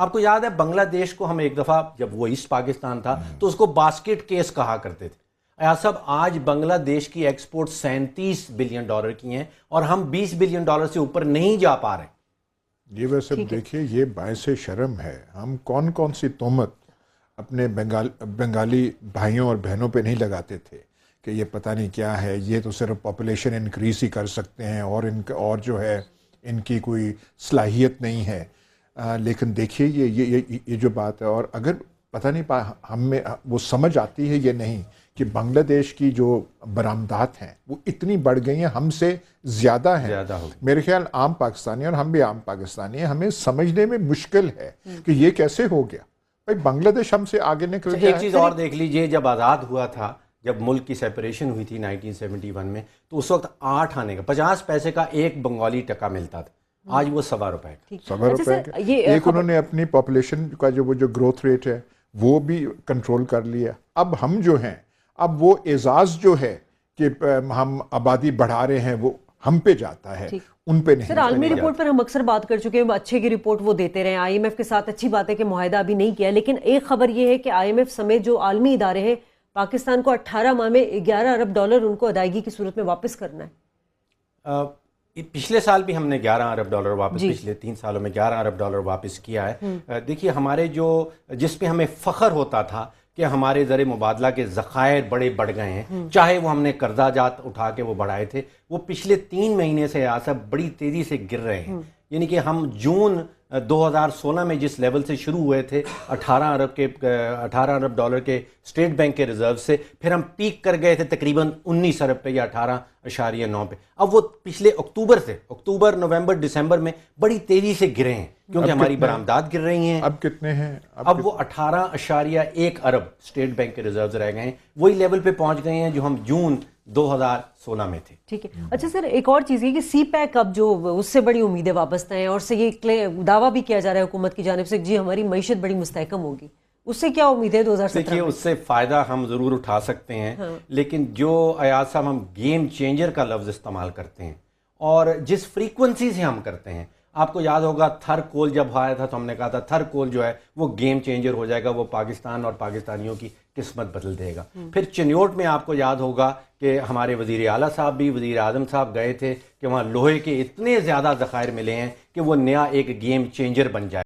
آپ کو یاد ہے بنگلہ دیش کو ہم ایک دفعہ جب وہ ایسٹ پاکستان تھا تو اس کو باسکٹ کیس کہا کرتے تھے. ایاز صاحب آج بنگلہ دیش کی ایکسپورٹ $37 بلین کی ہیں اور ہم $20 بلین سے اوپر نہیں جا پا رہے. یہ ویسے دیکھیے یہ باعث شرم ہے. ہم کون کون سی تہمت اپنے بنگالی بھائیوں اور بہنوں پہ نہیں لگاتے تھے کہ یہ پتہ نہیں کیا ہے, یہ تو صرف پاپولیشن انکریز ہی کر سکتے ہیں اور جو ہے ان کی کوئی صلاحیت نہیں ہے. لیکن دیکھیے یہ جو بات ہے, اور اگر پتہ نہیں ہم میں وہ سمجھ آتی ہے یہ نہیں کہ بنگلہ دیش کی جو برآمدات ہیں وہ اتنی بڑھ گئی ہیں, ہم سے زیادہ ہیں. میرے خیال عام پاکستانی, اور ہم بھی عام پاکستانی ہیں, ہمیں سمجھنے میں مشکل ہے کہ یہ کیسے ہو گیا. بھائی بنگلہ دیش ہم سے آگے نکل گیا. ایک چیز اور دیکھ لیجئے, جب آزاد ہوا تھا, جب ملک کی سیپریشن ہوئی تھی 1971 میں, تو اس وقت 8 آنے کا 50 پیسے کا ایک بنگالی ٹکا ملتا تھا. آج وہ ₹1.25 کا. ₹1.25 کا. ایک انہوں نے اپنی پاپولیشن کا جو گروتھ ریٹ ہے وہ بھی کنٹرول کر لیا. اب ہم جو ہیں, اب وہ اعزاز جو ہے کہ ہم آبادی بڑھا رہے ہیں وہ ہم پہ جاتا ہے, ان پہ نہیں. سر عالمی رپورٹ پر ہم اکثر بات کر چکے ہیں, اچھے کی رپورٹ وہ دیتے رہے. آئی ایم ایف کے ساتھ اچھی بات ہے کہ معاہدہ ابھی نہیں کیا, لیکن ایک خبر یہ ہے کہ آئی ایم ایف سمیت جو عالمی ادارے ہیں پاکستان کو 18 ماہ میں $11 ارب ان کو ادائیگی کی صورت میں واپس کرنا ہے. پچھلے سال بھی ہم نے $11 ارب واپس, پچھلے 3 سالوں میں $11 ارب واپس کیا ہے. دیکھیے ہمارے جس پہ ہمیں فخر ہوتا تھا کہ ہمارے زر مبادلہ کے ذخائر بڑے بڑھ گئے ہیں, چاہے وہ ہم نے قرضہ جات اٹھا کے وہ بڑھائے تھے, وہ پچھلے 3 مہینے سے ایسا بڑی تیزی سے گر رہے ہیں. یعنی کہ ہم جون 2016 میں جس لیول سے شروع ہوئے تھے $18 ارب کے اسٹیٹ بینک کے ریزرو سے, پھر ہم پیک کر گئے تھے تقریباً 19 ارب پہ یا 18.9 پہ. اب وہ پچھلے اکتوبر نومبر دسمبر میں بڑی تیزی سے گرے ہیں کیونکہ ہماری برآمدات گر رہی ہیں. اب کتنے ہیں؟ اب وہ 18.1 ارب اسٹیٹ بینک کے ریزروز رہ گئے ہیں, وہی لیول پہ پہنچ گئے ہیں جو ہم جون 2016 میں تھے. ٹھیک ہے. اچھا سر, ایک اور چیز یہ کہ سی پیک اب جو اس سے بڑی امیدیں وابستہ ہیں, اور سے یہ دعویٰ بھی کیا جا رہا ہے حکومت کی جانب سے جی ہماری معیشت بڑی مستحکم ہوگی, اس سے کیا امید ہے 2017 میں؟ دیکھیے اس سے فائدہ ہم ضرور اٹھا سکتے ہیں, لیکن جو ایاز صاحب ہم گیم چینجر کا لفظ استعمال کرتے ہیں اور جس فریکوینسی سے ہم کرتے ہیں, آپ کو یاد ہوگا تھر کول جب آیا تھا تو ہم نے کہا تھا تھر کول جو ہے وہ گیم چینجر ہو جائے گا, وہ پاکستان اور پاکستانیوں کی قسمت بدل دے گا. پھر چنیوٹ میں آپ کو یاد ہوگا کہ ہمارے وزیر اعلیٰ صاحب بھی, وزیر اعظم صاحب گئے تھے کہ وہاں لوہے کے اتنے زیادہ ذخائر ملے ہیں کہ وہ نیا ایک گیم چینجر بن جائے.